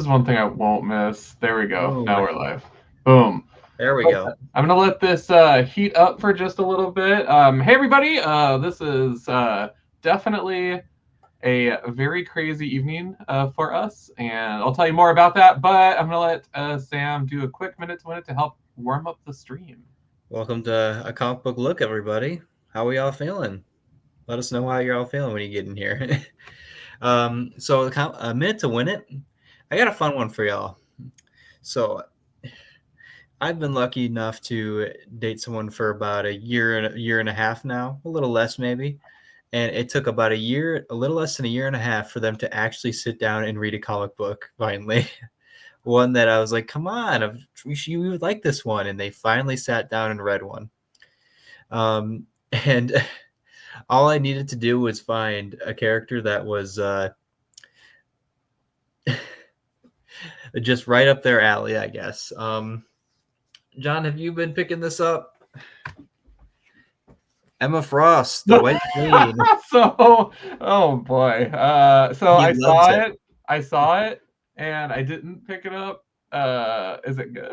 one thing I won't miss. There we go. Boom. Now we're live. Boom. There we go. I'm going to let this heat up for just a little bit. Hey, everybody. This is definitely a very crazy evening for us, and I'll tell you more about that, but I'm going to let Sam do a quick minute to help warm up the stream. Welcome to a comic book look, everybody. How are y'all feeling? Let us know how you're all feeling when you get in here. So a minute to win it. I got a fun one for y'all. So I've been lucky enough to date someone for about a year and a half now, a little less maybe. And it took about a little less than a year and a half for them to actually sit down and read a comic book finally. One that I was like, come on, you would like this one. And they finally sat down and read one. And all I needed to do was find a character that was just right up their alley, I guess. John, have you been picking this up? Emma Frost, the White Queen. Oh boy. So I saw it, and I didn't pick it up. Is it good?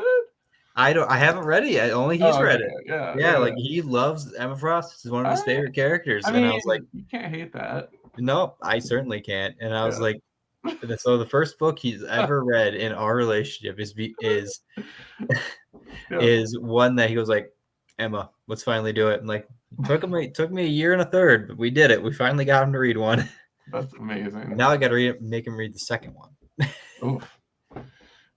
I haven't read it yet. Only he's read it. Yeah. Like he loves Emma Frost. This is one of his favorite characters. I mean, and I was like, you can't hate that. No, I certainly can't. And I was like, so the first book he's ever read in our relationship is one that he was like, Emma, let's finally do it. And like, took me a year and a third, but we did it. We finally got him to read one. That's amazing. Now I got to make him read the second one. Oof.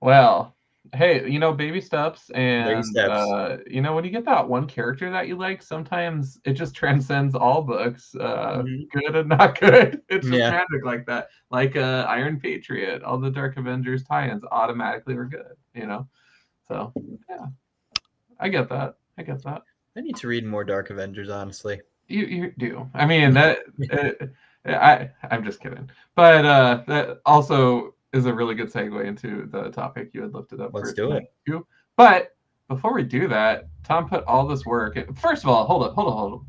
Well, hey, baby steps, and baby steps. When you get that one character that you like, sometimes it just transcends all books, good and not good. It's just magic like that. Like Iron Patriot, all the Dark Avengers tie-ins automatically were good, So yeah, I get that. I need to read more Dark Avengers, honestly. You do. I mean that. I'm just kidding, but that also is a really good segue into the topic you had lifted up. Let's do it. But before we do that, Tom put all this work. First of all, hold up.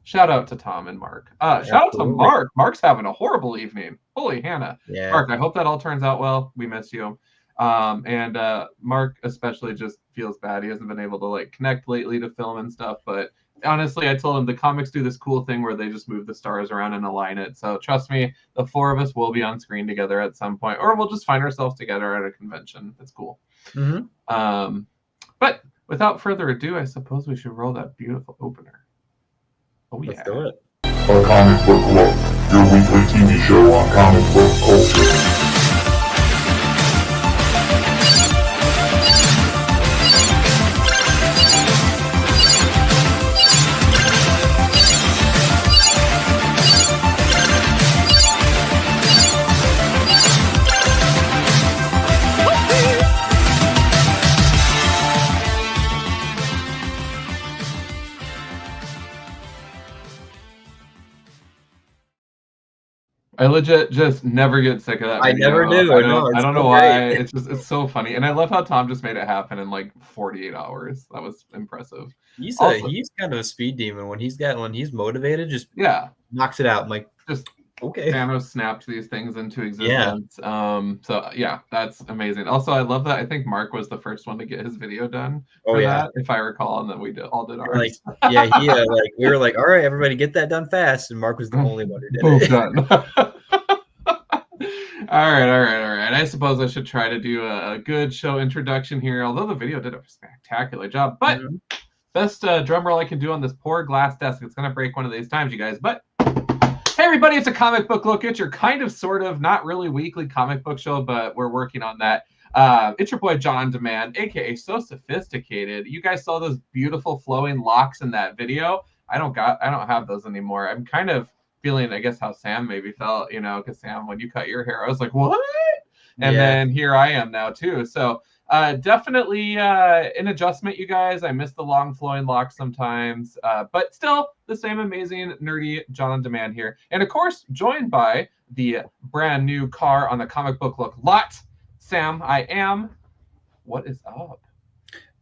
Shout out to Tom and Mark. Shout out to Mark. Mark's having a horrible evening. Holy Hannah. Yeah. Mark, I hope that all turns out well. We miss you. And Mark especially just feels bad. He hasn't been able to connect lately to film and stuff, but honestly, I told him the comics do this cool thing where they just move the stars around and align it. So trust me, the four of us will be on screen together at some point, or we'll just find ourselves together at a convention. It's cool. Mm-hmm. But without further ado, I suppose we should roll that beautiful opener. Oh, Let's do it. A Comic Book Look, your weekly TV show on comic book culture. I legit just never get sick of that video. I never do. I don't know why. It's so funny. And I love how Tom just made it happen in 48 hours. That was impressive. He's kind of a speed demon when he's motivated, just knocks it out. I'm like, just okay. Thanos snapped these things into existence. So yeah, that's amazing. Also, I love that. I think Mark was the first one to get his video done that, if I recall, and then we all did ours. We were like, all right, everybody get that done fast, and Mark was the only one who did it. Done. All right. I suppose I should try to do a good show introduction here, although the video did a spectacular job. But best drum roll I can do on this poor glass desk. It's going to break one of these times, you guys. But hey, everybody, it's a comic book look. It's your kind of, sort of, not really weekly comic book show, but we're working on that. It's your boy, John Demand, a.k.a. So Sophisticated. You guys saw those beautiful flowing locks in that video. I don't have those anymore. I'm kind of feeling, I guess, how Sam maybe felt, because Sam, when you cut your hair, I was like, what? And then here I am now, too. So definitely an adjustment, you guys. I miss the long flowing locks sometimes, but still the same amazing nerdy John Demand here. And of course, joined by the brand new car on the comic book look lot, Sam. I am. What is up?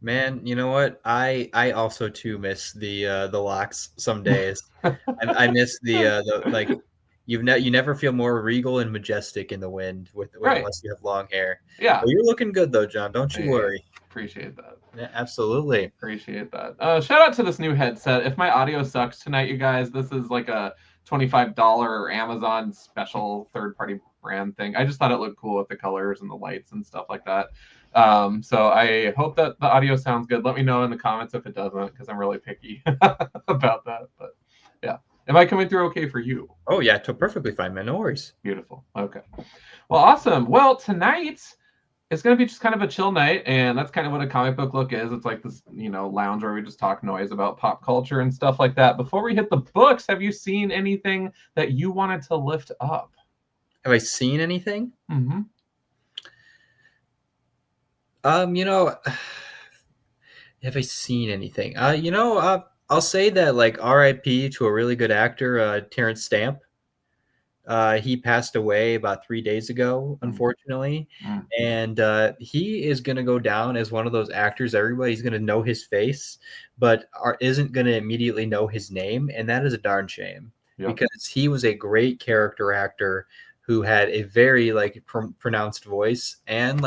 Man, you know what? I also too miss the locks some days. I miss the You never feel more regal and majestic in the wind unless you have long hair. Yeah. Well, you're looking good though, John. Don't you worry. Appreciate that. Yeah, absolutely. Appreciate that. Shout out to this new headset. If my audio sucks tonight, you guys, this is like a $25 Amazon special third-party brand thing. I just thought it looked cool with the colors and the lights and stuff like that. So I hope that the audio sounds good. Let me know in the comments if it doesn't, because I'm really picky about that. But yeah. Am I coming through okay for you? Oh, yeah, perfectly fine, man. No worries. Beautiful. Okay. Well, awesome. Well, tonight it's going to be just kind of a chill night, and that's kind of what a comic book look is. It's like this, lounge where we just talk noise about pop culture and stuff like that. Before we hit the books, have you seen anything that you wanted to lift up? Have I seen anything? Mm-hmm. Have I seen anything? I'll say that, like, R.I.P. to a really good actor, Terrence Stamp. He passed away about 3 days ago, unfortunately. And he is going to go down as one of those actors. Everybody's going to know his face, but isn't going to immediately know his name. And that is a darn shame because he was a great character actor who had a very pronounced voice and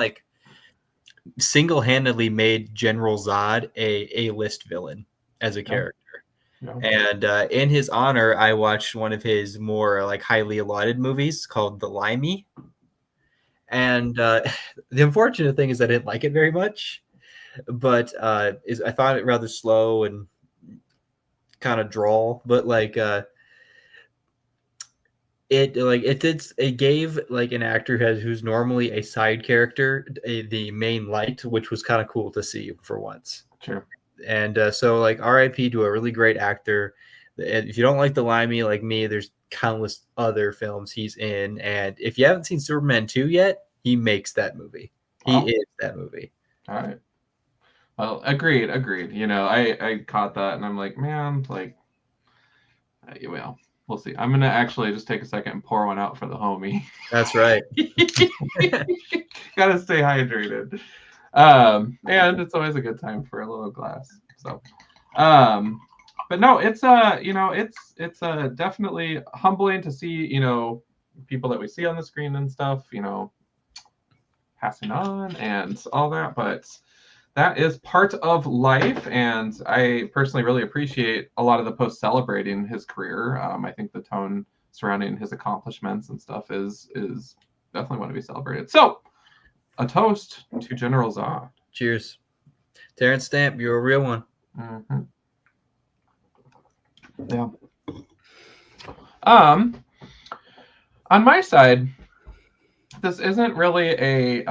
single-handedly made General Zod a list villain as a character. And in his honor, I watched one of his more highly lauded movies called The Limey. And the unfortunate thing is I didn't like it very much, but I thought it rather slow and kind of drawl. But it gave an actor who's normally a side character the main light, which was kind of cool to see for once. Sure. And so RIP to a really great actor. If you don't like The Limey like me, there's countless other films he's in. And if you haven't seen Superman 2 yet, he makes that movie. He is that movie. All right. Well, agreed. I caught that and I'm like, man, well, we'll see. I'm going to actually just take a second and pour one out for the homie. That's right. Got to stay hydrated. And it's always a good time for a little glass. So, but no, it's it's definitely humbling to see, people that we see on the screen and stuff, passing on and all that, but that is part of life. And I personally really appreciate a lot of the posts celebrating his career. I think the tone surrounding his accomplishments and stuff is definitely want to be celebrated. So, a toast to General Zod. Cheers. Terrence Stamp, you're a real one. Mm-hmm. Yeah. On my side, this isn't really a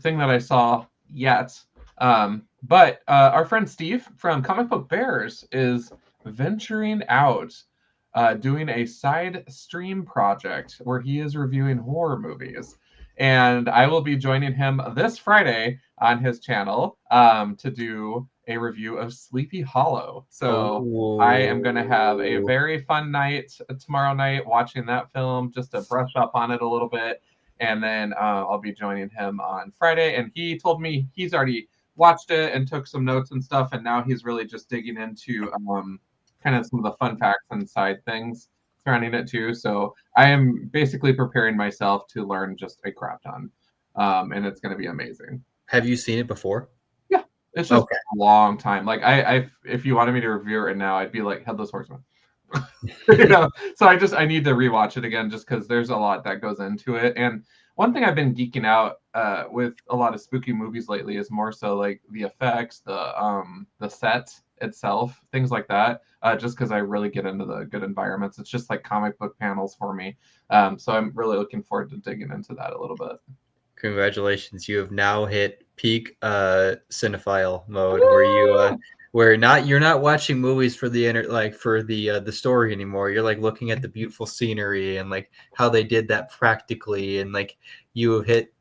thing that I saw yet. But our friend Steve from Comic Book Bears is venturing out, doing a side stream project where he is reviewing horror movies. And I will be joining him this Friday on his channel to do a review of Sleepy Hollow. So I am going to have a very fun night tomorrow night watching that film just to brush up on it a little bit. And then I'll be joining him on Friday. And he told me he's already watched it and took some notes and stuff. And now he's really just digging into kind of some of the fun facts and side things surrounding it too. So I am basically preparing myself to learn just a crap ton. And it's going to be amazing. Have you seen it before? Yeah. It's just a long time. If you wanted me to review it right now, I'd be like Headless Horseman. So I need to rewatch it again just because there's a lot that goes into it. And one thing I've been geeking out with a lot of spooky movies lately is more so the effects, the set itself, things like that, just because I really get into the good environments. It's just like comic book panels for me. So I'm really looking forward to digging into that a little bit. Congratulations, you have now hit peak cinephile mode. Where you're not watching movies for the story anymore. You're looking at the beautiful scenery and how they did that practically, and you've hit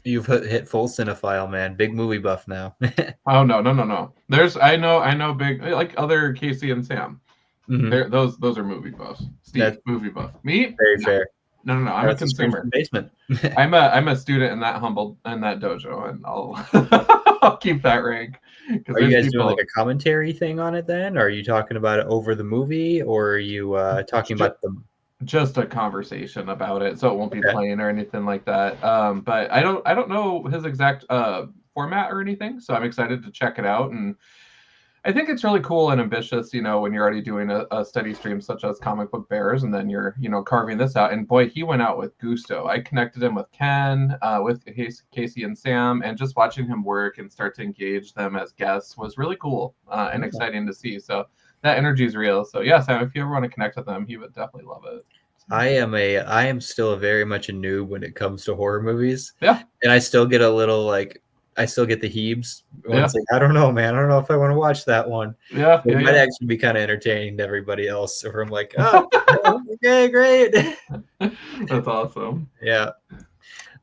full cinephile, man. Big movie buff now. Oh no. I know big other Casey and Sam. Mm-hmm. Those are movie buffs. Steve's movie buff. Me? Very fair. No. I'm a consumer. Basement. I'm a student in that dojo, and I'll keep that rank. Are you guys doing a commentary thing on it then? Or are you talking about it over the movie, or are you talking about the? just a conversation about it, so it won't be Okay. playing or anything like that. But I don't know his exact format or anything, so I'm excited to check it out. And I think it's really cool and ambitious, when you're already doing a steady stream such as Comic Book Bears, and then you're, carving this out. And boy, he went out with gusto. I connected him with Ken, with Casey and Sam, and just watching him work and start to engage them as guests was really cool and exciting to see. So that energy is real. So yeah, Sam, if you ever want to connect with him, he would definitely love it. I am still very much a noob when it comes to horror movies. Yeah. And I still get a little I still get the heebs. It's like, I don't know, man. I don't know if I want to watch that one. Yeah. It might actually be kind of entertaining to everybody else. Or I'm like, oh, okay, great. That's awesome. Yeah.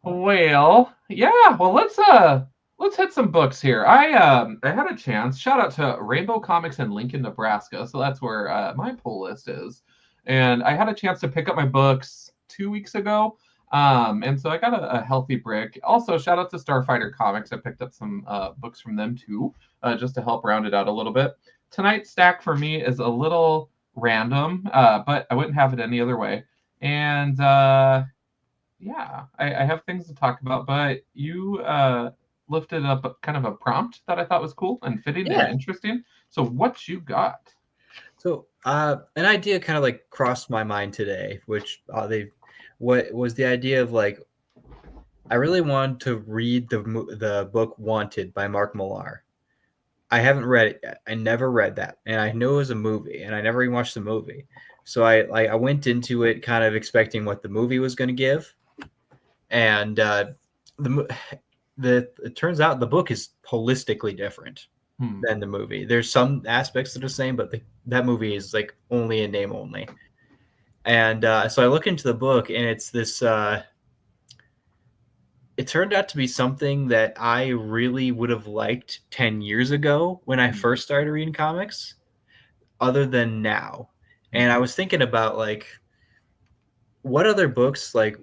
Well, yeah. Well, let's hit some books here. I had a chance. Shout out to Rainbow Comics in Lincoln, Nebraska. So that's where my pull list is. And I had a chance to pick up my books 2 weeks ago. And so I got a healthy break. Also, shout out to Starfighter Comics. I picked up some books from them too, just to help round it out a little bit. Tonight's stack for me is a little random, but I wouldn't have it any other way. And yeah, I have things to talk about, but you lifted up kind of a prompt that I thought was cool and fitting and interesting. So what you got? So an idea kind of like crossed my mind today, which what was the idea of like, I really wanted to read the book Wanted by Mark Millar. I haven't read it yet. I never read that, and I know it was a movie, and I never even watched the movie. So I went into it kind of expecting what the movie was going to give, and it turns out the book is holistically different than the movie. There's some aspects that are the same, but that movie is like only in name only. And so I look into the book, and it's this. It turned out to be something that I really would have liked 10 years ago when I first started reading comics, other than now. And I was thinking about like, what other books like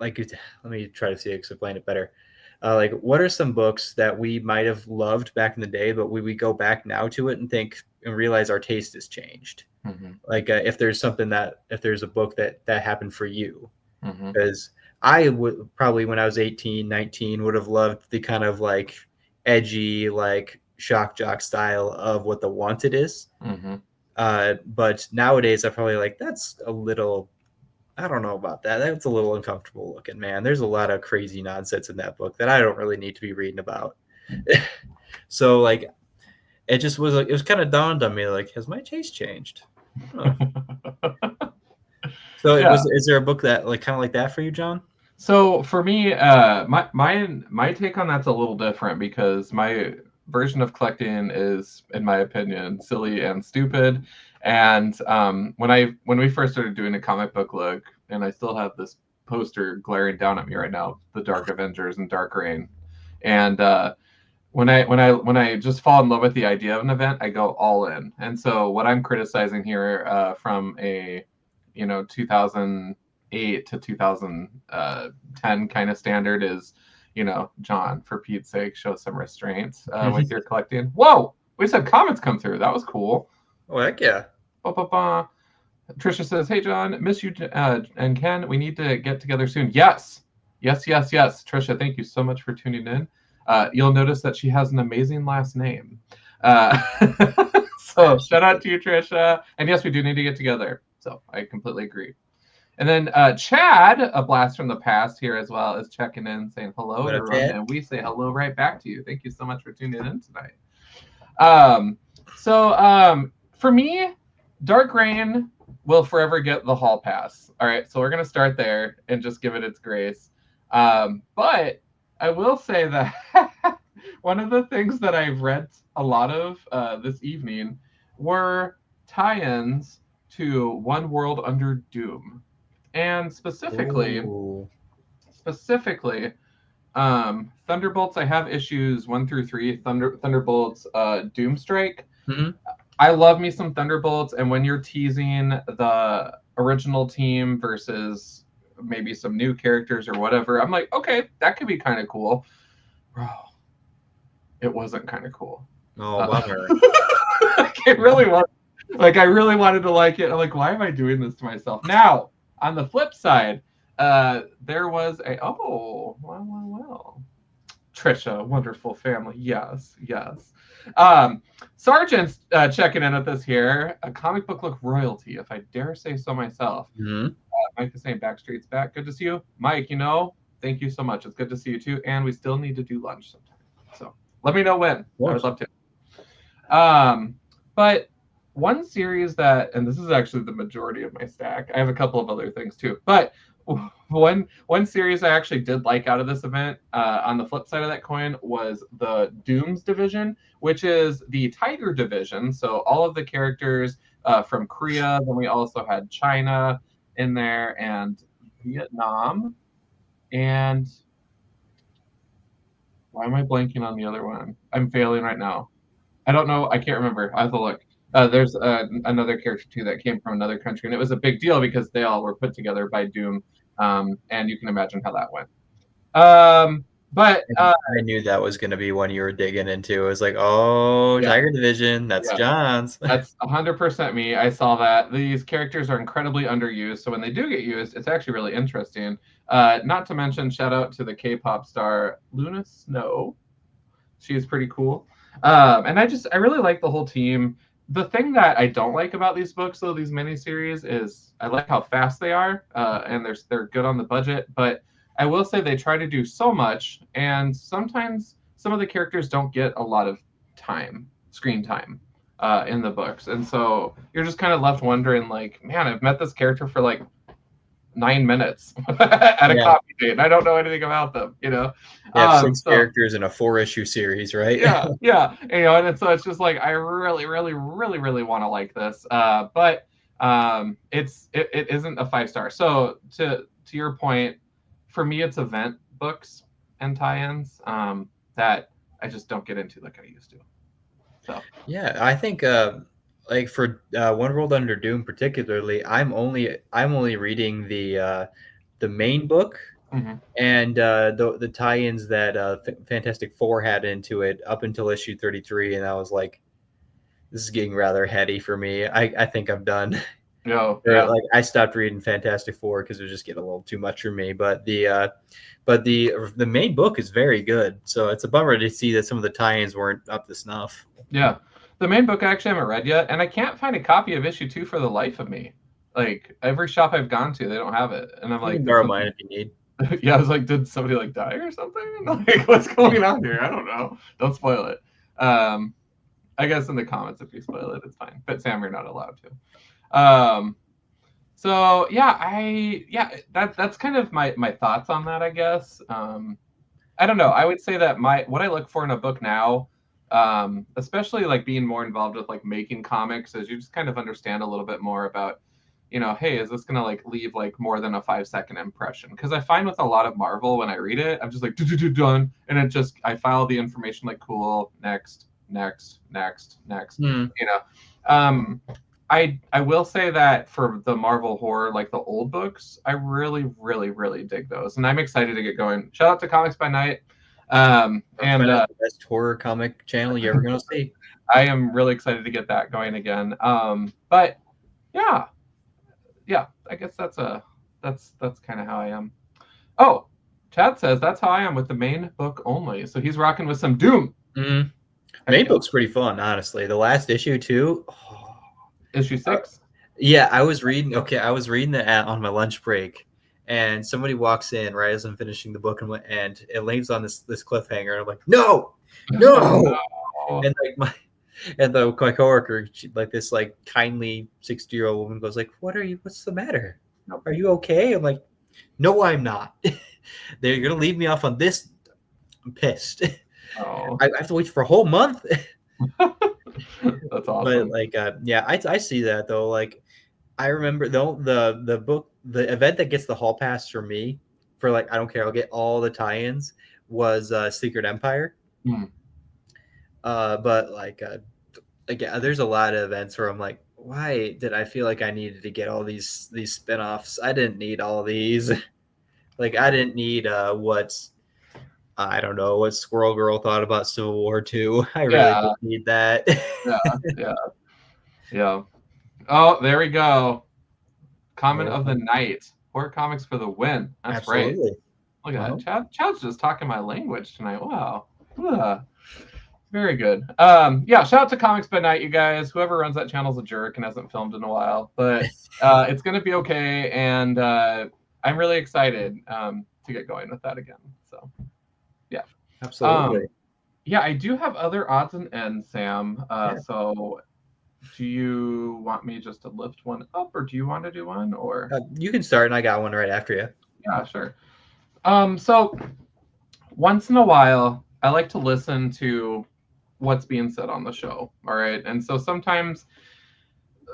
let me try to explain it better. Like, what are some books that we might have loved back in the day, but we go back now to it and think and realize our taste has changed? Mm-hmm. Like, if there's a book that happened for you, because I would probably, when I was 18, 19, would have loved the kind of like edgy, like shock jock style of what the Wanted is. But nowadays I probably like, that's a little, I don't know about that. That's a little uncomfortable looking, man. There's a lot of crazy nonsense in that book that I don't really need to be reading about. So like, it was kind of dawned on me, like, has my taste changed? So yeah. Is there a book that like kind of like that for you, John? So for me, my take on that's a little different, because my version of collecting is, in my opinion, silly and stupid. And when we first started doing a comic book look, and I still have this poster glaring down at me right now, the Dark Avengers and Dark Reign. And when I just fall in love with the idea of an event, I go all in. And so what I'm criticizing here from a 2008 to 2010 kind of standard is, John, for Pete's sake, show some restraints with your collecting. Whoa, we just had comments come through. That was cool. Oh, heck yeah. Trisha says, hey, John, miss you and Ken. We need to get together soon. Yes. Trisha, thank you so much for tuning in. You'll notice that she has an amazing last name. So shout out to you, Trisha. And yes, we do need to get together. So I completely agree. And then Chad, a blast from the past here as well, is checking in, saying hello, everyone. And we say hello right back to you. Thank you so much for tuning in tonight. So for me, Dark Reign will forever get the hall pass. All right, so we're going to start there and just give it its grace. But I will say that one of the things that I've read a lot of this evening were tie-ins to One World Under Doom. And specifically, Thunderbolts, I have issues 1 through 3, Thunderbolts Doomstrike. I love me some Thunderbolts, and when you're teasing the original team versus maybe some new characters or whatever, I'm like, okay, that could be kind of cool. Bro, it wasn't kind of cool. Oh, bummer. It really was. Like, I really wanted to like it. I'm like, why am I doing this to myself? Now, On the flip side, there was a well. Trisha, wonderful family. Yes. Sergeant's checking in with us here. A comic book look royalty, if I dare say so myself. Mike is saying Backstreet's back. Good to see you. Mike, thank you so much. It's good to see you too. And we still need to do lunch sometime. So let me know when. I would love to. But one series and this is actually the majority of my stack. I have a couple of other things too. But one series I actually did like out of this event, on the flip side of that coin, was the Dooms division, which is the Tiger division. So all of the characters from Korea. Then we also had China in there and Vietnam. And why am I blanking on the other one? I'm failing right now. I don't know. I can't remember. I have to look. There's another character too that came from another country, and it was a big deal because they all were put together by Doom, and you can imagine how that went. But I knew that was going to be one you were digging into. It was like, Tiger Division, that's John's. That's 100% me. I saw that. These characters are incredibly underused, so when they do get used, it's actually really interesting. Not to mention, shout out to the K-pop star Luna Snow. She's pretty cool. And I really like the whole team. The thing that I don't like about these books, though, these miniseries, is I like how fast they are, and they're good on the budget. But I will say they try to do so much, and sometimes some of the characters don't get a lot of screen time, in the books, and so you're just kind of left wondering, like, man, I've met this character for like 9 minutes at a copy date, and I don't know anything about them, Yeah, 6 characters in a 4-issue series, right? Yeah. And so it's just like, I really, really, really, really want to like this, but it isn't a 5-star. So to your point, for me, it's event books and tie-ins that I just don't get into like I used to. So yeah, I think like for One World Under Doom particularly, I'm only reading the main book, and the tie-ins that Fantastic Four had into it up until issue 33, and I was like, this is getting rather heady for me. I think I'm done. Like, I stopped reading Fantastic Four because it was just getting a little too much for me. But the main book is very good, so it's a bummer to see that some of the tie-ins weren't up to snuff. Yeah. The main book I actually haven't read yet, and I can't find a copy of issue 2 for the life of me. Like, every shop I've gone to, they don't have it, and I'm like, borrow mine if you need. Yeah, I was like, did somebody like die or something? Like, what's going on here? I don't know. Don't spoil it. I guess in the comments if you spoil it, it's fine. But Sam, you're not allowed to. So yeah, that's kind of my thoughts on that, I guess. I don't know. I would say that what I look for in a book now, especially like being more involved with like making comics, is you just kind of understand a little bit more about, hey, is this gonna like leave like more than a 5-second impression? Because I find with a lot of Marvel, when I read it, I'm just like done, and I file the information like, cool, next. I will say that for the Marvel horror, like the old books, I really, really, really dig those, and I'm excited to get going. Shout out to Comics by Night. The best horror comic channel you're ever gonna see. I am really excited to get that going again. But yeah, I guess that's kind of how I am. Oh, Chad says that's how I am with the main book only. So he's rocking with some Doom. Mm-hmm. Main book's pretty fun, honestly. The last issue too. Issue 6. Yeah, I was reading that on my lunch break, and somebody walks in right as I'm finishing the book, and it leaves on this cliffhanger. And I'm like, no, and like my coworker, like this like kindly 60-year-old woman goes like, what's the matter? Are you okay? I'm like, no, I'm not. They're gonna leave me off on this. I'm pissed. Oh. I have to wait for a whole month. That's awesome. But like, I see that though. Like, I remember though the event that gets the hall pass for me, for like, I don't care, I'll get all the tie-ins, was Secret Empire. But like, there's a lot of events where I'm like, why did I feel like I needed to get all these spinoffs? I didn't need all these. Like, I didn't need I don't know what Squirrel Girl thought about Civil War 2. I really didn't need that. Yeah. Oh, there we go. Comment of the night. Horror comics for the win. That's Absolutely. right. Look at that. Chad's just talking my language tonight. Wow. Very good. Yeah, shout out to Comics by Night, you guys. Whoever runs that channel's a jerk and hasn't filmed in a while, but it's going to be okay, and I'm really excited to get going with that again. So, yeah. Absolutely. Yeah, I do have other odds and ends, Sam. So do you want me just to lift one up, or do you want to do one? Or you can start, and I got one right after you. Yeah, sure. So once in a while, I like to listen to what's being said on the show. All right. And so sometimes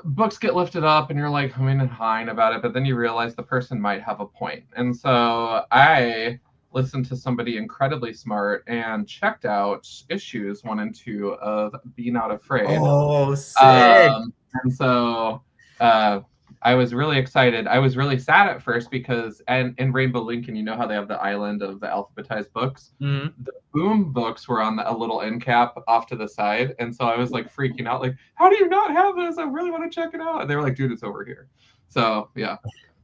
books get lifted up and you're like humming and hawing about it, but then you realize the person might have a point. And so I listened to somebody incredibly smart and checked out issues 1 and 2 of Be Not Afraid. Oh, sick. And so I was really excited. I was really sad at first because, and in Rainbow Lincoln, you know how they have the island of the alphabetized books? Mm-hmm. The Boom books were on a little end cap off to the side. And so I was like freaking out, like, how do you not have this? I really want to check it out. And they were like, dude, it's over here. So, yeah.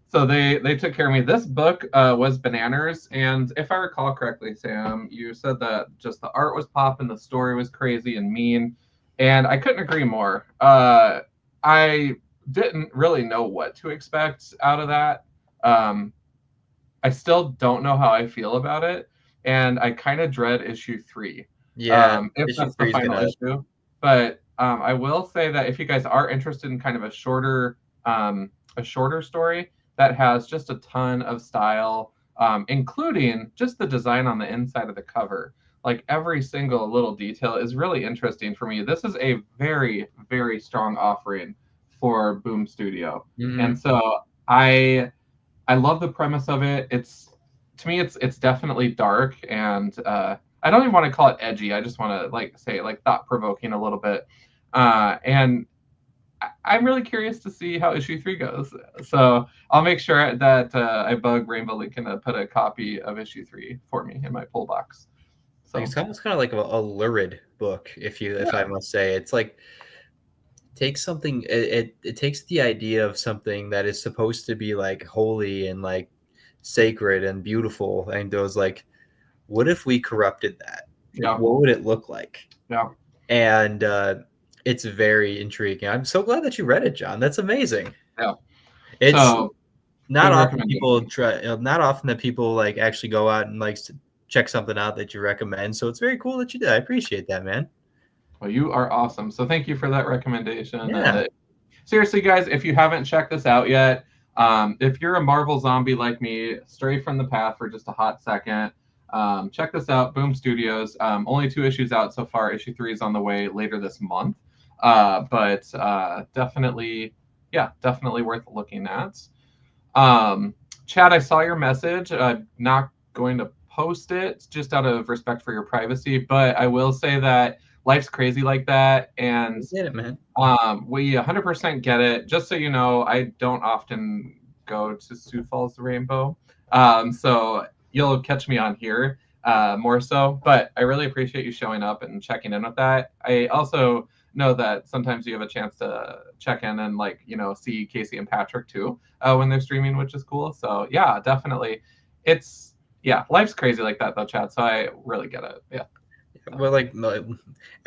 So they took care of me. This book was Bananas. And if I recall correctly, Sam, you said that just the art was popping, the story was crazy and mean. And I couldn't agree more. I didn't really know what to expect out of that. I still don't know how I feel about it, and I kind of dread issue 3. Yeah, if that's the final issue. But I will say that if you guys are interested in kind of a shorter story that has just a ton of style, including just the design on the inside of the cover, like every single little detail is really interesting for me. This is a very, very strong offering for Boom Studio. Mm-hmm. And so I love the premise of it. To me it's definitely dark, and I don't even want to call it edgy. I just want to say thought provoking a little bit. And I'm really curious to see how issue 3 goes. So I'll make sure that I bug Rainbow Lincoln to put a copy of issue 3 for me in my pull box. So it's kind of like a lurid book, if I must say. It's like takes something. It takes the idea of something that is supposed to be like holy and like sacred and beautiful, and goes like, what if we corrupted that? Yeah. What would it look like? Yeah. And it's very intriguing. I'm so glad that you read it, John. That's amazing. Yeah. It's so, not often that people like actually go out and like check something out that you recommend. So it's very cool that you did. I appreciate that, man. Well, you are awesome. So thank you for that recommendation. Yeah. Seriously, guys, if you haven't checked this out yet, if you're a Marvel zombie like me, stray from the path for just a hot second, check this out. Boom Studios. Only 2 issues out so far. Issue 3 is on the way later this month. But definitely worth looking at. Chad, I saw your message. I'm not going to post it just out of respect for your privacy, but I will say that life's crazy like that, and get it, man. We 100% get it. Just so you know, I don't often go to Sioux Falls Rainbow, so you'll catch me on here more so. But I really appreciate you showing up and checking in with that. I also know that sometimes you have a chance to check in and see Casey and Patrick too when they're streaming, which is cool. So yeah, definitely, life's crazy like that though, Chad. So I really get it. Yeah. Well, like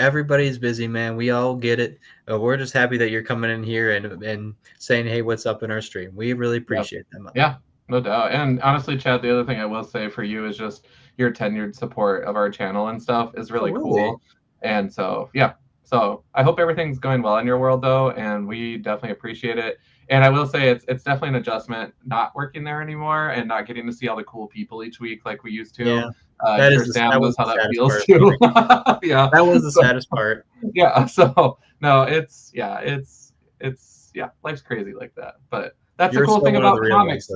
everybody's busy, man. We all get it. We're just happy that you're coming in here and saying, "Hey, what's up?" in our stream. We really appreciate that. Yeah, no doubt. And honestly, Chad, the other thing I will say for you is just your tenured support of our channel and stuff is really cool. And so so I hope everything's going well in your world though, and we definitely appreciate it. And I will say it's definitely an adjustment not working there anymore and not getting to see all the cool people each week like we used to. Yeah. That was how that feels too. Yeah, that was the saddest part. Yeah, so no, it's life's crazy like that. But that's the cool thing about comics.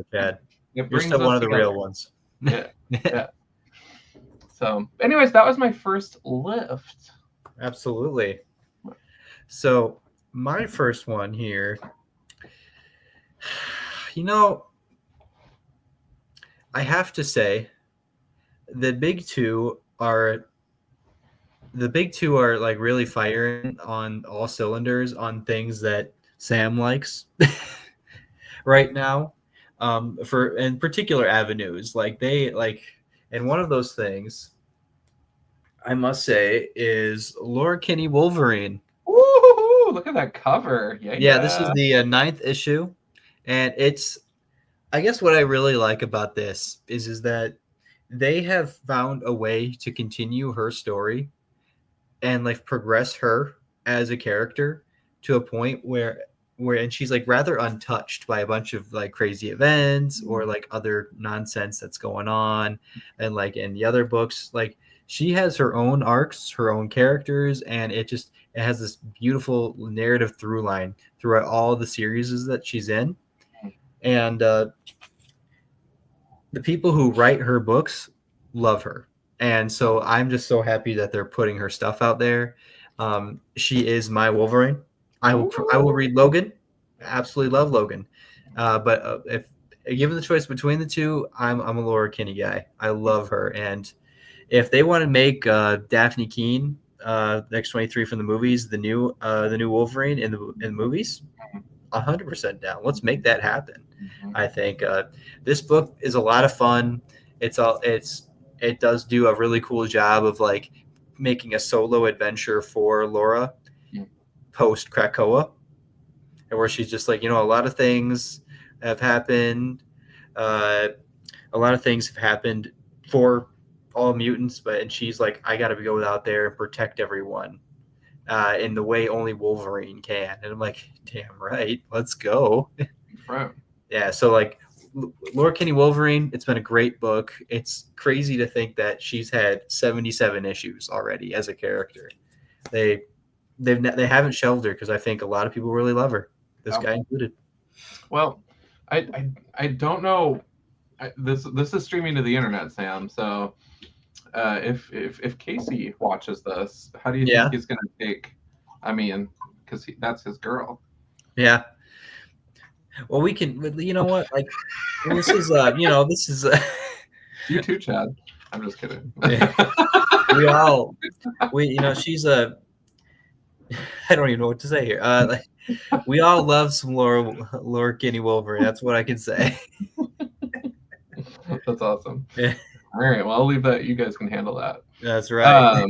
You're still one of the real ones. Yeah. So, anyways, that was my first lift. Absolutely. So, my first one here. I have to say, the big two are like really firing on all cylinders on things that Sam likes right now. for in particular avenues. Like and one of those things I must say is Laura Kinney Wolverine. Woo! Look at that cover. Yeah, this is the 9th issue, and it's. I guess what I really like about this is that they have found a way to continue her story and like progress her as a character to a point where and she's like rather untouched by a bunch of like crazy events or like other nonsense that's going on. And like in the other books, like she has her own arcs, her own characters, and it has this beautiful narrative through line throughout all the series that she's in. And the people who write her books love her. And so I'm just so happy that they're putting her stuff out there. She is my Wolverine. I will read Logan. I absolutely love Logan. But if given the choice between the two, I'm a Laura Kinney guy. I love her. And if they want to make Daphne Keene, X-23 from the movies, the new Wolverine in the movies, 100% down. Let's make that happen. I think this book is a lot of fun. It does do a really cool job of like making a solo adventure for Laura post Krakoa, and where she's just like, a lot of things have happened. A lot of things have happened for all mutants, and she's like, I got to go out there and protect everyone in the way only Wolverine can. And I'm like, damn right, let's go. Right. Yeah, so like Laura Kinney Wolverine, it's been a great book. It's crazy to think that she's had 77 issues already as a character. They haven't shelved her because I think a lot of people really love her, this guy included. Well, I don't know. This is streaming to the internet, Sam. So if Casey watches this, how do you think he's going to take? I mean, because that's his girl. Yeah. Well, we can. You know what? Like, this is. This is. You too, Chad. I'm just kidding. She's a. I don't even know what to say here. We all love some Laura Kinney Wolverine. That's what I can say. That's awesome. Yeah. All right. Well, I'll leave that. You guys can handle that. That's right.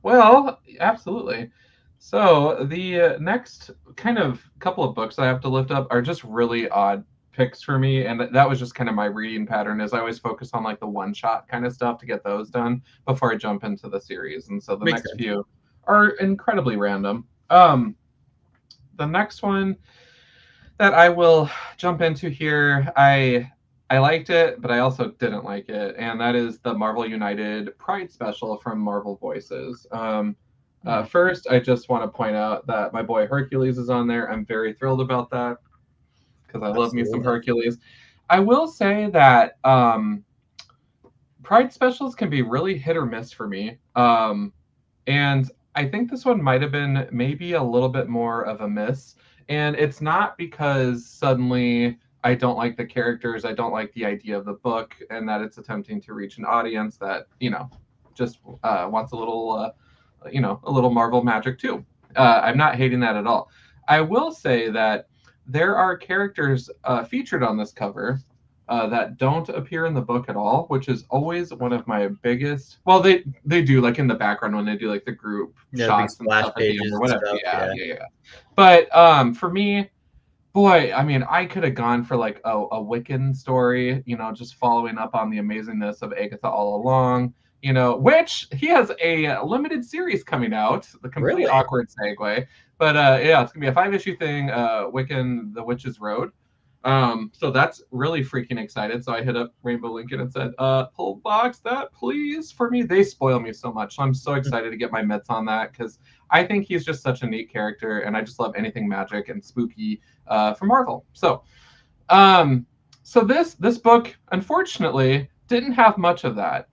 Well, absolutely. So the next kind of couple of books I have to lift up are just really odd picks for me, and that was just kind of my reading pattern. Is I always focus on like the one-shot kind of stuff to get those done before I jump into the series, and so the next few are incredibly random. The next one that I will jump into here, I liked it, but I also didn't like it, and that is the Marvel United Pride special from Marvel Voices. First, I just want to point out that my boy Hercules is on there. I'm very thrilled about that because I love me some Hercules. I will say that Pride specials can be really hit or miss for me. And I think this one might have been maybe a little bit more of a miss. And it's not because suddenly I don't like the characters, I don't like the idea of the book, and that it's attempting to reach an audience that, just wants a little... a little Marvel magic too. I'm not hating that at all. I will say that there are characters featured on this cover that don't appear in the book at all, which is always one of my biggest. Well, they do like in the background when they do like the group shots and stuff at the end or whatever. Stuff, yeah. But for me, boy, I mean, I could have gone for like a Wiccan story, just following up on the amazingness of Agatha all along. Which he has a limited series coming out, the complete awkward segue. But it's going to be a 5-issue thing, Wiccan, The Witch's Road. So that's really freaking excited. So I hit up Rainbow Lincoln and said, pull box that, please, for me. They spoil me so much. So I'm so excited to get my mitts on that because I think he's just such a neat character. And I just love anything magic and spooky from Marvel. So this book, unfortunately, didn't have much of that,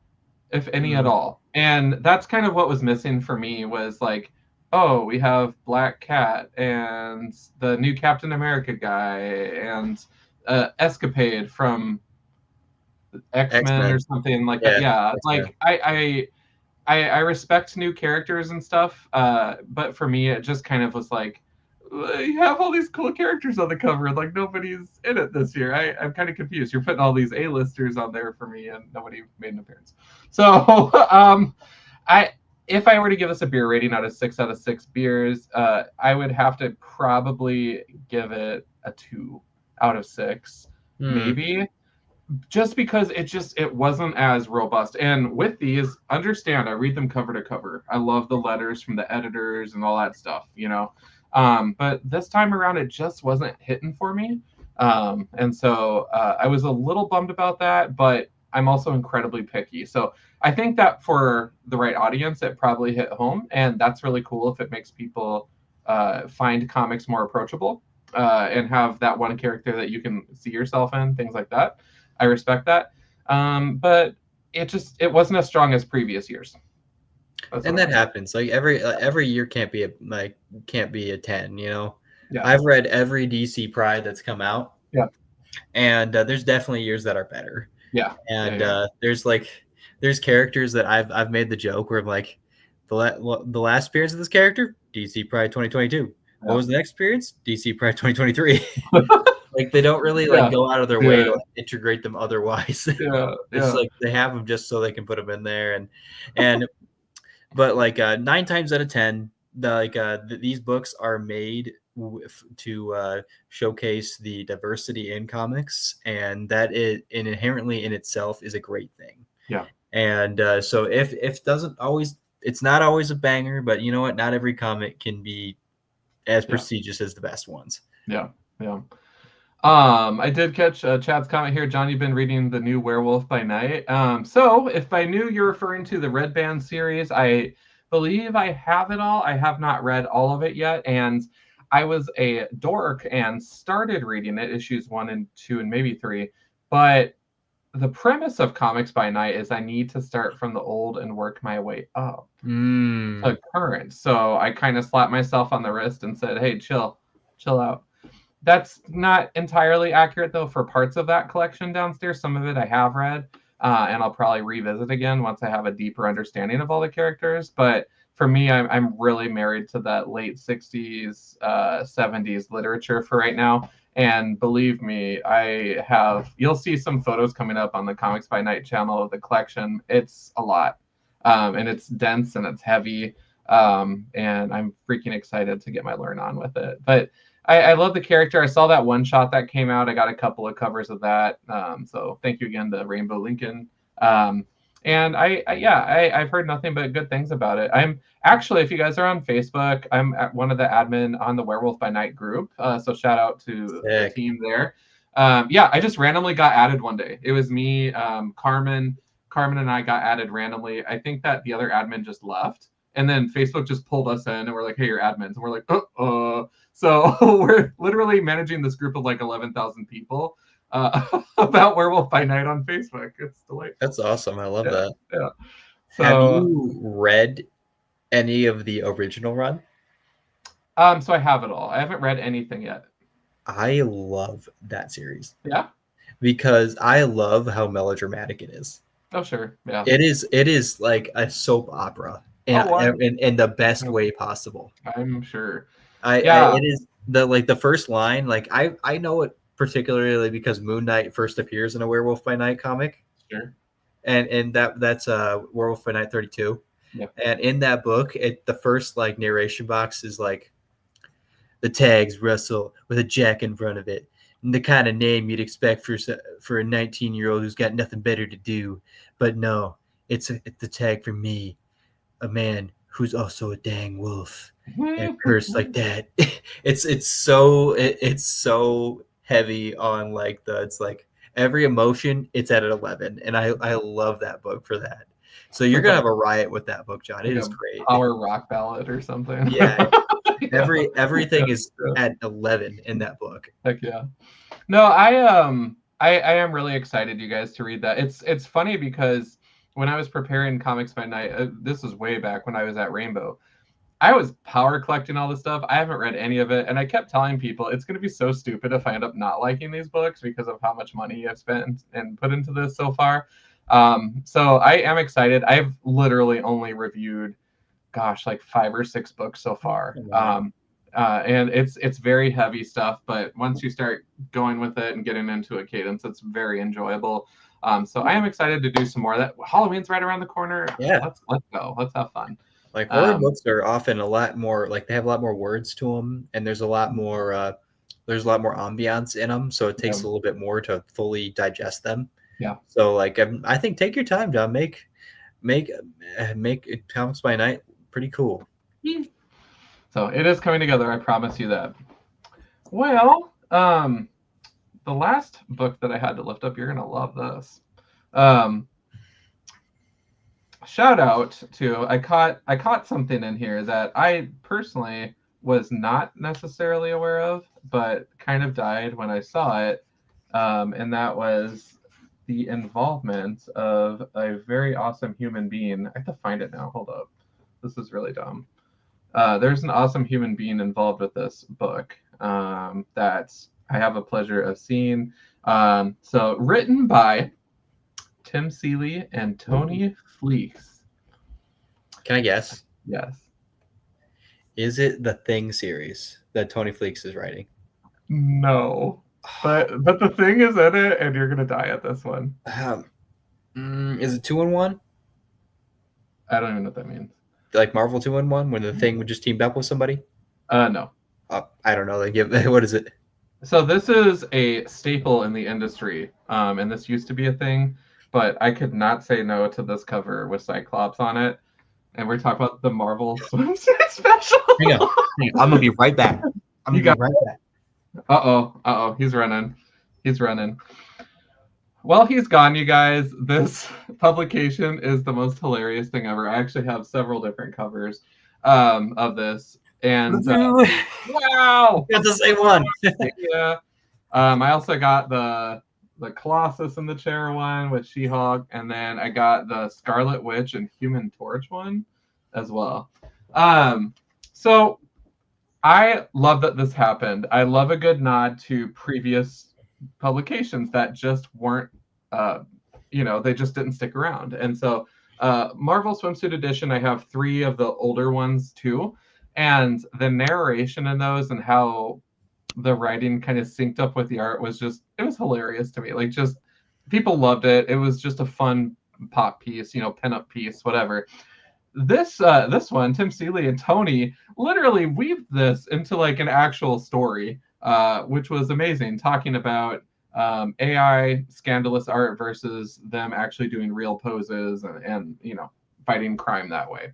if any at all. And that's kind of what was missing for me was like, oh, we have Black Cat and the new Captain America guy and Escapade from X-Men or something like that. Yeah, like I respect new characters and stuff, but for me it just kind of was like, you have all these cool characters on the cover, and like nobody's in it this year. I'm kind of confused. You're putting all these A-listers on there for me, and nobody made an appearance. So, I if I were to give this a beer rating out of 6 beers, I would have to probably give it a 2 out of 6, maybe, just because it wasn't as robust. And with these, understand, I read them cover to cover. I love the letters from the editors and all that stuff, but this time around, it just wasn't hitting for me. And so I was a little bummed about that, but I'm also incredibly picky. So I think that for the right audience, it probably hit home. And that's really cool if it makes people find comics more approachable and have that one character that you can see yourself in, things like that. I respect that. But it wasn't as strong as previous years. And that happens. Like every year can't be a 10, Yeah. I've read every DC Pride that's come out. Yeah. And there's definitely years that are better. Yeah. And there's characters that I've made the joke where I'm like, the last appearance of this character, DC Pride 2022. Yeah. What was the next appearance? DC Pride 2023. Like they don't really go out of their way to integrate them otherwise. It's like they have them just so they can put them in there, but like 9 times out of 10, these books are made to showcase the diversity in comics, and that inherently in itself is a great thing. Yeah. And so if it's not always a banger, but you know what? Not every comic can be as prestigious as the best ones. Yeah. Yeah. I did catch Chad's comment here. John, you've been reading the new Werewolf by Night. So if I knew you're referring to the Red Band series, I believe I have it all. I have not read all of it yet. And I was a dork and started reading it, issues 1 and 2 and maybe 3. But the premise of Comics by Night is I need to start from the old and work my way up to current. So I kind of slapped myself on the wrist and said, hey, chill out. That's not entirely accurate, though, for parts of that collection downstairs. Some of it I have read, and I'll probably revisit again once I have a deeper understanding of all the characters. But for me, I'm really married to that late 60s, 70s literature for right now. And believe me, you'll see some photos coming up on the Comics by Night channel of the collection. It's a lot, and it's dense and it's heavy, and I'm freaking excited to get my learn on with it. But I love the character. I saw that one shot that came out. I got a couple of covers of that. So thank you again to Rainbow Lincoln. And I've heard nothing but good things about it. I'm actually, if you guys are on Facebook, I'm at one of the admin on the Werewolf by Night group. So shout out to the team there. I just randomly got added one day. It was me, Carmen and I got added randomly. I think that the other admin just left. And then Facebook just pulled us in and we're like, hey, you're admins. And we're like, So we're literally managing this group of like 11,000 people about Werewolf by Night on Facebook. It's delightful. That's awesome. I love that. Yeah. So, have you read any of the original run? So I have it all. I haven't read anything yet. I love that series. Yeah. Because I love how melodramatic it is. Oh, sure. Yeah. It is like a soap opera in the best way possible. I'm sure. It is the first line. Like I know it particularly because Moon Knight first appears in a Werewolf by Night comic. Sure. And that's Werewolf by Night 32. Yeah. And in that book, the first like narration box is like, the tags wrestle with a jack in front of it. And the kind of name you'd expect for a 19-year-old who's got nothing better to do. But no, it's the tag for me, a man who's also a dang wolf. And curse like that. It's so heavy on like it's like every emotion, it's at an 11. And I love that book for that. So you're gonna have a riot with that book, John. It is great. Power rock ballad or something. Yeah. Everything is at 11 in that book. Heck yeah. No, I am really excited, you guys, to read that. It's funny because when I was preparing Comics by Night, this was way back when I was at Rainbow, I was power collecting all this stuff. I haven't read any of it. And I kept telling people it's going to be so stupid if I end up not liking these books because of how much money I've spent and put into this so far. So I am excited. I've literally only reviewed, like 5 or 6 books so far. And it's very heavy stuff, but once you start going with it and getting into a cadence, it's very enjoyable. So I am excited to do some more of that. Halloween's right around the corner. Yeah. Let's go. Let's have fun. Like horror books are often a lot more, like they have a lot more words to them, and there's a lot more ambiance in them, so it takes a little bit more to fully digest them. Yeah. So like I think take your time, John. Make Comics by Night pretty cool. So it is coming together. I promise you that. Well, the last book that I had to lift up, you're gonna love this. Shout out to I caught something in here that I personally was not necessarily aware of, but kind of died when I saw it, and that was the involvement of a very awesome human being. I have to find it now. Hold up, this is really dumb. There's an awesome human being involved with this book that I have a pleasure of seeing. So written by Tim Seeley and Tony Fleecs. Can I guess? Yes. Is it the Thing series that Tony Fleecs is writing? No. But the Thing is in it, and you're gonna die at this one. Is it 2-in-1? I don't even know what that means. Like Marvel 2-in-1, when the Thing would just teamed up with somebody? No. I don't know. What is it? So this is a staple in the industry, and this used to be a thing, but I could not say no to this cover with Cyclops on it. And we're talking about the Marvel swimsuit special. Hang on. I'm gonna be right back. Right back. Uh-oh. He's running. Well, he's gone, you guys. This publication is the most hilarious thing ever. I actually have several different covers of this. And wow! It's the same one. Yeah. I also got the Colossus in the chair one with She-Hulk, and then I got the Scarlet Witch and Human Torch one as well. So I love that this happened. I love a good nod to previous publications that just weren't, they just didn't stick around. And so Marvel Swimsuit Edition, I have 3 of the older ones too. And the narration in those and how the writing kind of synced up with the art was it was hilarious to me. Like, just people loved it. It was just a fun pop piece, pin-up piece, whatever. This one, Tim Seeley and Tony literally weaved this into like an actual story, which was amazing, talking about AI scandalous art versus them actually doing real poses and fighting crime that way,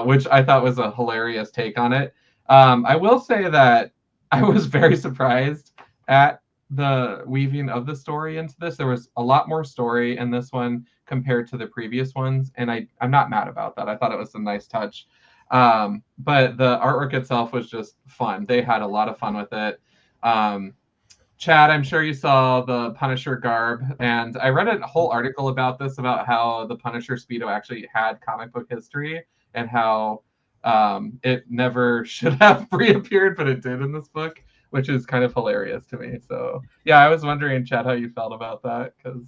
which I thought was a hilarious take on it. I will say that I was very surprised at the weaving of the story into this. There was a lot more story in this one compared to the previous ones, and I'm not mad about that. I thought it was a nice touch. But the artwork itself was just fun. They had a lot of fun with it. Chad, I'm sure you saw the Punisher garb, and I read a whole article about this, about how the Punisher Speedo actually had comic book history and how it never should have reappeared, but it did in this book, which is kind of hilarious to me. So yeah, I was wondering, Chad, how you felt about that, because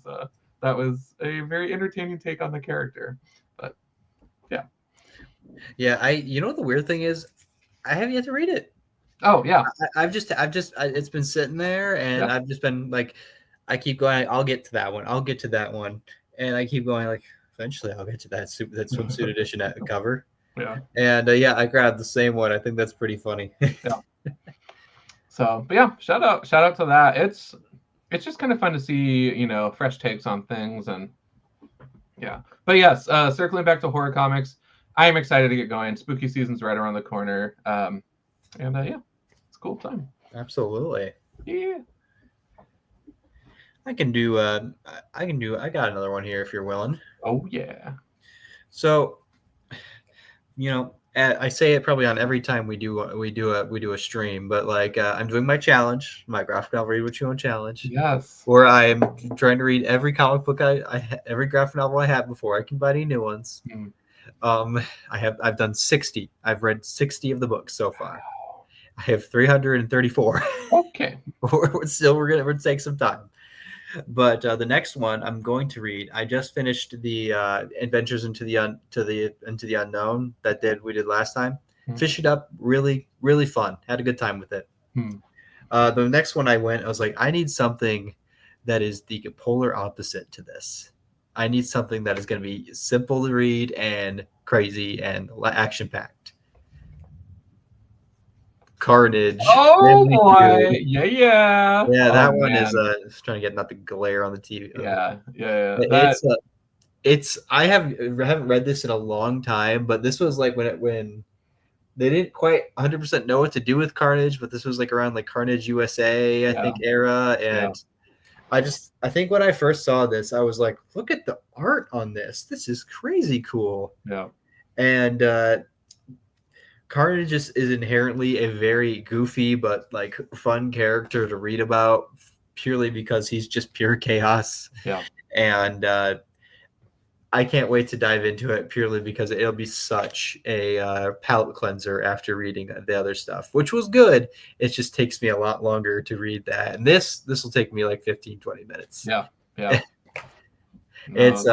that was a very entertaining take on the character. But yeah. The weird thing is, I have yet to read it. Oh yeah. I've just it's been sitting there, and I've just been like, I keep going, I'll get to that one, and I keep going, like, eventually I'll get to that swimsuit edition cover. Yeah. And I grabbed the same one. I think that's pretty funny. Yeah. So, but yeah, shout out to that. It's just kind of fun to see, fresh takes on things, and yeah. But yes, circling back to horror comics, I am excited to get going. Spooky season's right around the corner. And yeah, it's a cool time. Absolutely. Yeah. I got another one here if you're willing. Oh yeah. So, I say it probably on every time we do a stream, but like I'm doing my challenge, my graphic novel read what you want challenge. Yes. Where I am trying to read every comic book every graphic novel I have before I can buy any new ones. I've done 60. I've read 60 of the books so far. I have 334. Okay. We're gonna take some time. But the next one I'm going to read, I just finished the Adventures into the Unknown that we did last time. Fish it up, really, really fun. Had a good time with it. The next one I was like, I need something that is the polar opposite to this. I need something that is going to be simple to read and crazy and action-packed. Carnage. Oh boy, yeah. Yeah, that one man. is just trying to get not the glare on the TV. Yeah. I haven't read this in a long time, but this was like when they didn't quite 100% know what to do with Carnage, but this was like around like Carnage USA, I think, era. And I think when I first saw this, I was like, look at the art on this. This is crazy cool. Yeah. And Carnage is inherently a very goofy but like fun character to read about purely because he's just pure chaos. Yeah. And I can't wait to dive into it purely because it'll be such a palate cleanser after reading the other stuff, which was good. It just takes me a lot longer to read that. And this will take me like 15, 20 minutes. Yeah. It's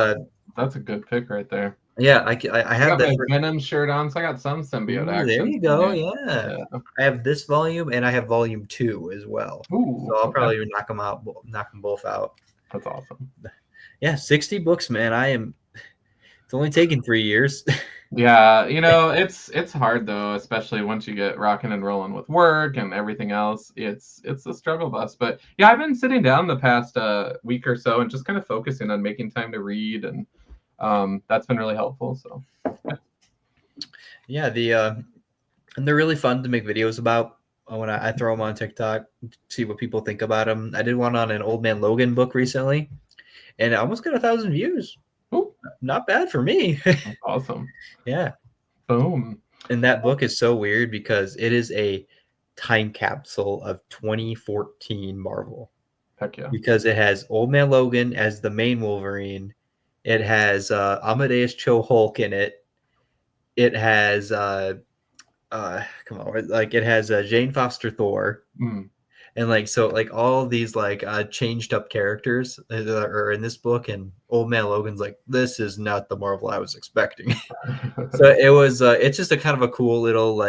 that's a good pick right there. Yeah, I have that Venom shirt on, so I got some symbiote action. There you go. Yeah. I have this volume and I have volume 2 as well. Ooh, so I'll probably knock them both out. That's awesome. Yeah, 60 books, man. It's only taken 3 years. Yeah, it's hard though, especially once you get rocking and rolling with work and everything else. It's a struggle bus. But yeah, I've been sitting down the past week or so and just kind of focusing on making time to read, and that's been really helpful. So yeah, and they're really fun to make videos about. When I throw them on TikTok, see what people think about them. I did one on an Old Man Logan book recently, and I almost got 1,000 views. Ooh. Not bad for me. That's awesome. Yeah. Boom. And that book is so weird because it is a time capsule of 2014 Marvel. Heck yeah. Because it has Old Man Logan as the main Wolverine. It has Amadeus Cho Hulk in it. It has it has Jane Foster Thor. And all these changed up characters are in this book, and Old Man Logan's like, this is not the Marvel I was expecting. So it was it's just a kind of a cool little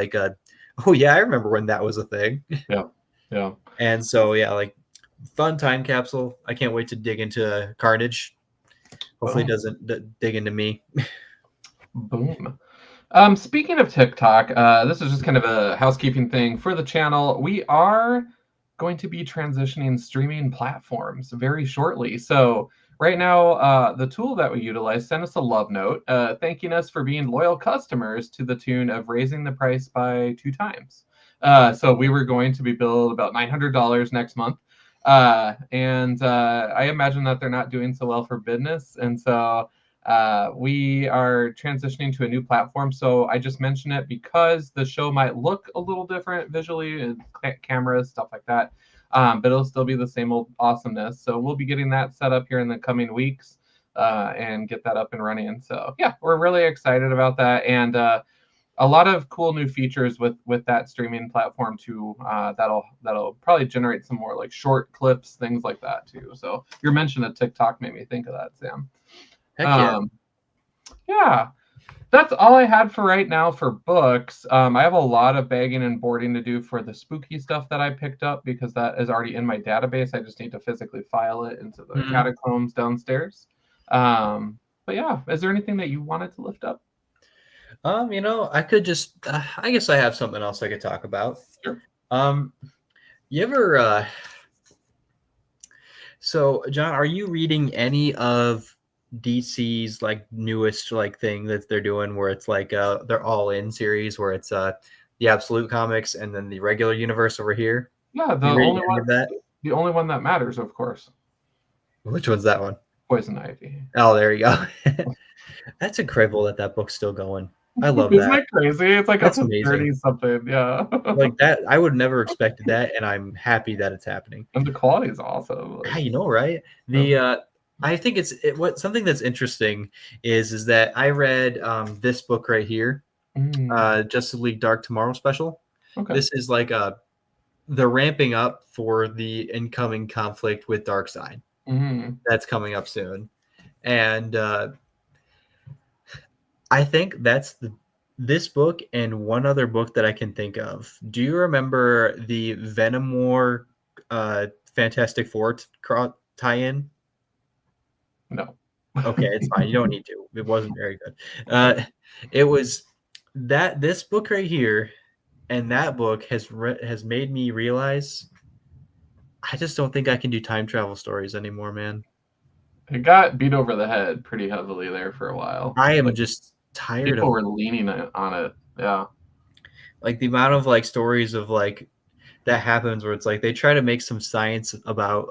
oh yeah, I remember when that was a thing. Yeah. And so fun time capsule. I can't wait to dig into Carnage. Hopefully it doesn't dig into me. Boom. Speaking of TikTok, this is just kind of a housekeeping thing for the channel. We are going to be transitioning streaming platforms very shortly. So right now, the tool that we utilize sent us a love note thanking us for being loyal customers to the tune of raising the price by 2 times. So we were going to be billed about $900 next month. And I imagine that they're not doing so well for business. And so we are transitioning to a new platform. So I just mention it because the show might look a little different visually, and cameras, stuff like that. But it'll still be the same old awesomeness. So we'll be getting that set up here in the coming weeks and get that up and running. And so yeah, we're really excited about that. And a lot of cool new features with that streaming platform too. That'll probably generate some more like short clips, things like that too. So your mention of TikTok made me think of that, Sam. Heck yeah. Yeah, that's all I had for right now for books. I have a lot of bagging and boarding to do for the spooky stuff that I picked up because that is already in my database. I just need to physically file it into the catacombs downstairs. But yeah, is there anything that you wanted to lift up? I could just I guess I have something else I could talk about. Sure. You ever so John, are you reading any of DC's newest thing that they're doing where it's they're all in series where it's the Absolute Comics and then the regular universe over here? Yeah, the only one that matters, of course. Which one's that one? Poison Ivy. Oh, there you go. That's incredible that book's still going. I love Isn't that crazy? It's like that's up to 30 something. Yeah. That I would never expected that, and I'm happy that it's happening. And the quality is awesome. Right? I think what something that's interesting is that I read this book right here, Justice League Dark Tomorrow special. Okay. This is they're ramping up for the incoming conflict with Darkseid. That's coming up soon, and I think that's this book and one other book that I can think of. Do you remember the Venom War Fantastic Four tie-in? No. Okay, it's fine. You don't need to. It wasn't very good. It was this book right here, and that book has made me realize I just don't think I can do time travel stories anymore, man. It got beat over the head pretty heavily there for a while. I am just tired people of were leaning on it. Yeah. like the amount of like stories of like that happens where it's like they try to make some science about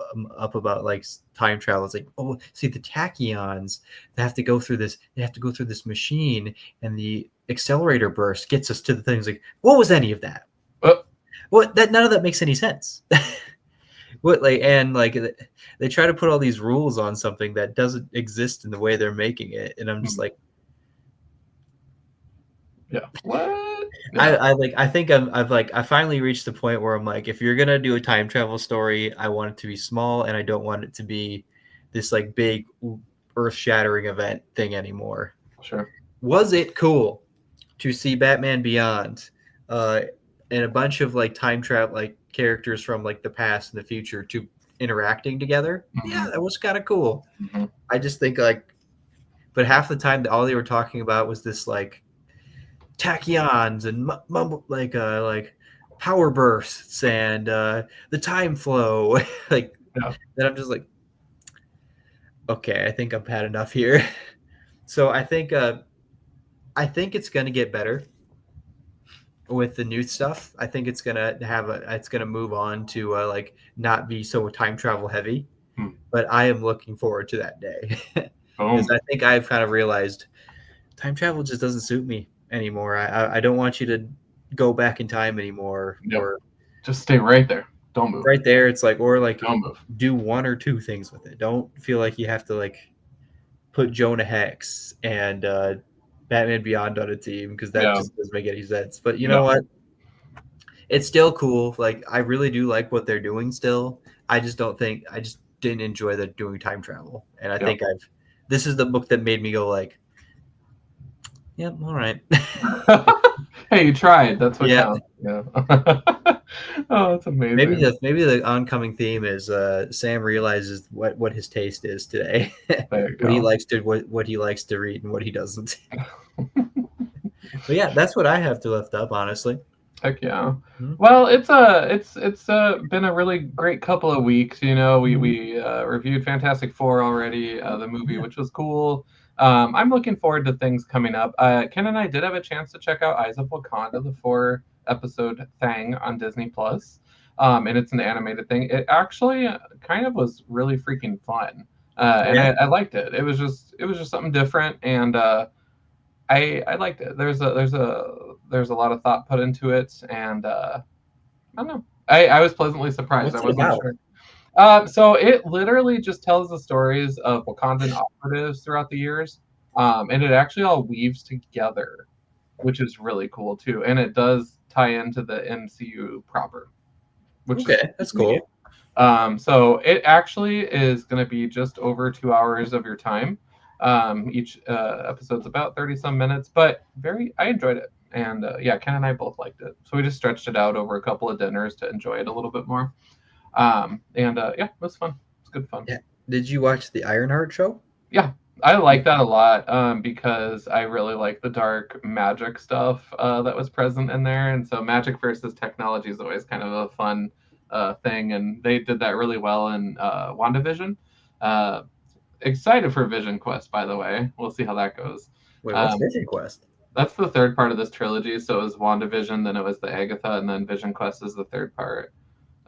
like time travel. It's like, oh, see the tachyons, they have to go through this machine, and the accelerator burst gets us to the things. Like, what was any of that? What that none of that makes any sense. What they try to put all these rules on something that doesn't exist in the way they're making it, and I'm just like, yeah, what? Yeah. I think I finally reached the point where I'm like, if you're gonna do a time travel story, I want it to be small, and I don't want it to be this like big earth-shattering event thing anymore. Sure. Was it cool to see Batman Beyond and a bunch of like time travel like characters from like the past and the future to interacting together? Mm-hmm. Yeah, that was kind of cool. Mm-hmm. I just think but half the time all they were talking about was this like tachyons and like power bursts and the time flow. Then I'm just like, okay, I think I've had enough here. So I think it's gonna get better with the new stuff. I think it's gonna move on to like not be so time travel heavy. But I am looking forward to that day because I think I've kind of realized time travel just doesn't suit me anymore. I don't want you to go back in time anymore. Yep. Or just stay right there. Don't move. Right there. It's like, or like don't move. Do one or two things with it. Don't feel like you have to like put Jonah Hex and Batman Beyond on a team, because that just doesn't make any sense. But you know what? It's still cool. Like, I really do like what they're doing still. I just didn't enjoy the doing time travel. And I think this is the book that made me go like, yep, all right. Hey, you tried. That's what counts. Yeah. Oh, that's amazing. Maybe the oncoming theme is Sam realizes what his taste is today. what he likes to read and what he doesn't. But yeah, that's what I have to lift up, honestly. Heck yeah. Mm-hmm. Well, it's been a really great couple of weeks. You know, we reviewed Fantastic Four already, the movie, which was cool. I'm looking forward to things coming up. Ken and I did have a chance to check out Eyes of Wakanda, the 4-episode thing on Disney Plus, and it's an animated thing. It actually kind of was really freaking fun, and I liked it. It was just something different, and I liked it. There's a lot of thought put into it, and I don't know. I was pleasantly surprised. What's I wasn't about? Sure. So it literally just tells the stories of Wakandan operatives throughout the years, and it actually all weaves together, which is really cool too. And it does tie into the MCU proper, which that's cool. So it actually is going to be just over 2 hours of your time. Each episode's about 30 some minutes, but I enjoyed it. And Ken and I both liked it. So we just stretched it out over a couple of dinners to enjoy it a little bit more. It was fun. It's good fun. Yeah. Did you watch the Ironheart show? Yeah, I like that a lot because I really like the dark magic stuff that was present in there. And so magic versus technology is always kind of a fun thing. And they did that really well in WandaVision. Excited for Vision Quest, by the way. We'll see how that goes. Wait, what's Vision Quest? That's the third part of this trilogy. So it was WandaVision, then it was the Agatha, and then Vision Quest is the third part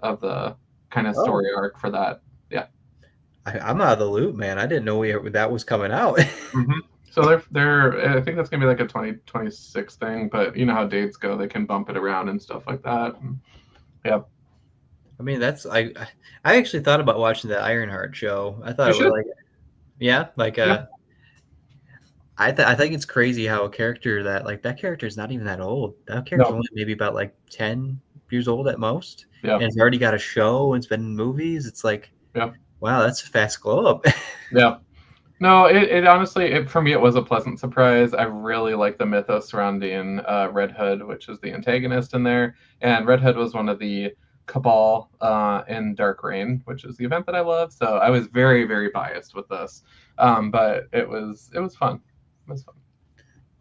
of the kind of story arc for that. Yeah. I'm out of the loop, man. I didn't know that was coming out. Mm-hmm. So they're I think that's gonna be like a 2026 thing, but you know how dates go, they can bump it around and stuff like that. Yeah. I mean, I actually thought about watching the Ironheart show. I thought it was I think it's crazy how a character that character is not even that old. That character's only maybe about like 10 years old at most. Yeah. And it's already got a show and it's been in movies. It's like, wow, that's a fast glow up. Yeah. No, it honestly, for me, it was a pleasant surprise. I really like the mythos surrounding Red Hood, which is the antagonist in there, and Red Hood was one of the Cabal in Dark Reign, which is the event that I love. So I was very, very biased with this, but it was fun. It was fun.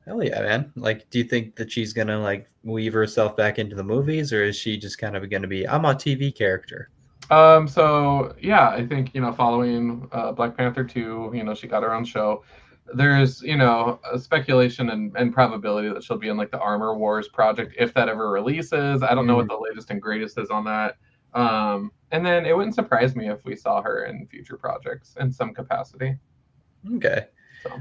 Hell yeah, man! Like, do you think that she's gonna like weave herself back into the movies, or is she just kind of gonna be I'm a TV character? So yeah, I think following Black Panther 2, she got her own show. There's a speculation and probability that she'll be in like the Armor Wars project if that ever releases. I don't know what the latest and greatest is on that. And then it wouldn't surprise me if we saw her in future projects in some capacity. Okay. So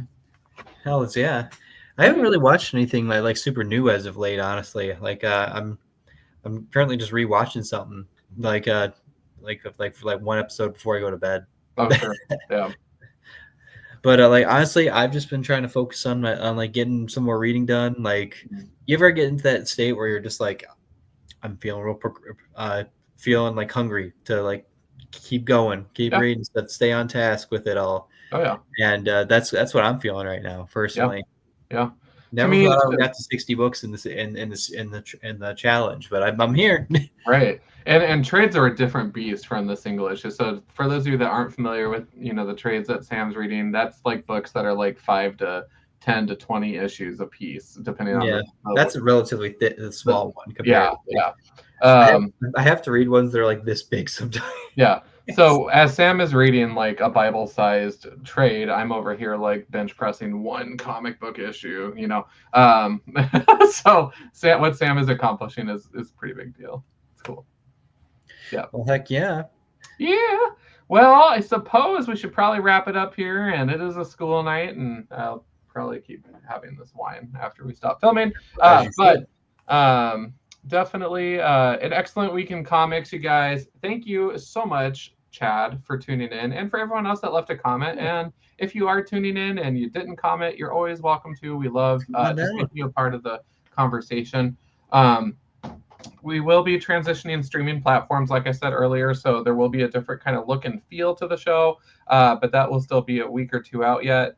Hell yeah. I haven't really watched anything like super new as of late, honestly. Like I'm currently just rewatching something like one episode before I go to bed. oh sure, yeah. But like honestly, I've just been trying to focus on like getting some more reading done. Like, you ever get into that state where you're just like, I'm feeling feeling like hungry to like keep going, keep reading, but stay on task with it all. Oh yeah. And that's what I'm feeling right now, personally. Yeah. Never thought I would got to 60 books in the challenge, but I'm here. Right. And trades are a different beast from the single issue. So for those of you that aren't familiar with, the trades that Sam's reading, that's like books that are like 5 to 10 to 20 issues a piece, depending on that's a relatively small one compared. Yeah. I have to read ones that are like this big sometimes. Yeah. So as Sam is reading like a Bible-sized trade, I'm over here like bench pressing one comic book issue, So what Sam is accomplishing is a pretty big deal. It's cool. Yeah. Well, heck yeah. Yeah. Well, I suppose we should probably wrap it up here, and it is a school night, and I'll probably keep having this wine after we stop filming. Definitely an excellent week in comics, you guys. Thank you so much, Chad, for tuning in, and for everyone else that left a comment. And if you are tuning in and you didn't comment, you're always welcome to. We love just making you a part of the conversation. We will be transitioning streaming platforms, like I said earlier, so there will be a different kind of look and feel to the show, but that will still be a week or two out yet.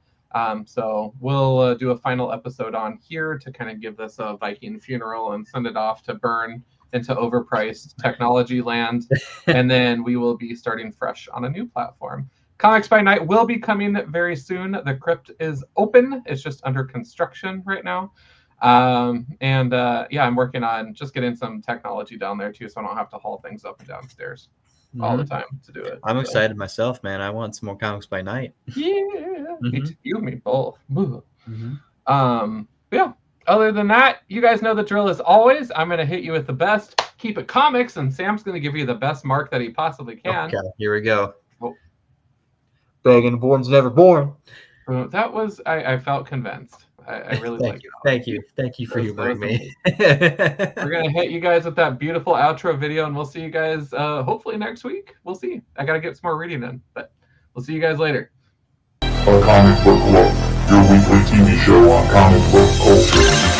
So we'll do a final episode on here to kind of give this a Viking funeral and send it off to burn into overpriced technology land. And then we will be starting fresh on a new platform. Comics by Night will be coming very soon. The crypt is open. It's just under construction right now. I'm working on just getting some technology down there too, so I don't have to haul things up and downstairs all the time to do it. I'm excited myself, man. I want some more Comics by Night. Yeah. You and me both. Yeah. Other than that, you guys know the drill as always. I'm going to hit you with the best. Keep it comics, and Sam's going to give you the best mark that he possibly can. Okay, here we go. Oh. Begging born's never born. That was, I felt convinced. I really like it. Thank you for humoring me. We're going to hit you guys with that beautiful outro video, and we'll see you guys hopefully next week. We'll see. I got to get some more reading in, but we'll see you guys later. A Comic Book Look, your weekly TV show on comic book culture.